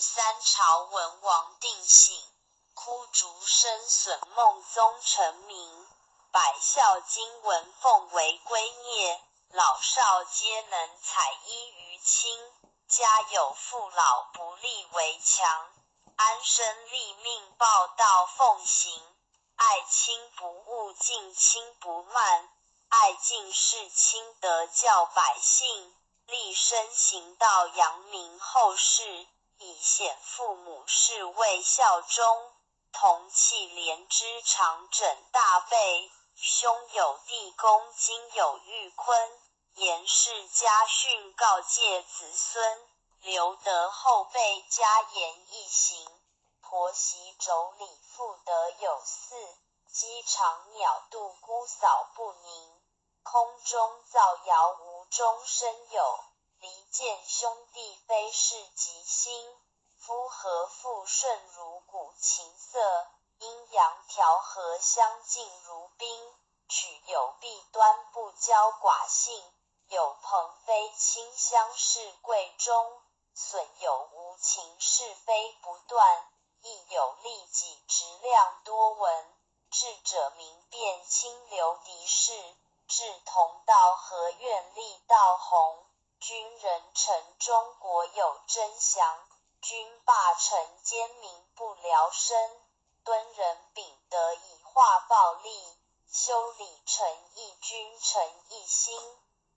13朝文王定省，枯竹生损孟宗成名。百孝今闻奉为圭臬，老少皆能采衣于亲。家有父老不立为强，安身立命报道奉行。爱亲不误，敬亲不慢，爱敬事亲德教百姓。立身行道，扬名后世，以显父母事为孝忠。同气连枝，常枕大被，兄有弟恭，今有玉坤。言氏家训，告诫子孙，留得后辈家言一行。婆媳妯娌，妇德有嗣，鸡肠鸟肚，姑嫂不宁。空中造谣，无中生有，离间兄弟，非是吉星。夫和富顺如谷琴瑟，阴阳调和，相敬如宾。取有弊端，不骄寡幸。有朋非亲，相视贵重。损有无情，是非不断。亦有利己，直量多闻。智者明辨，清流敌士。志同道合，愿立道弘。君人臣，中国有真祥。君霸臣，奸民不聊生。敦人秉德，以化暴力。修理诚意，君诚一心。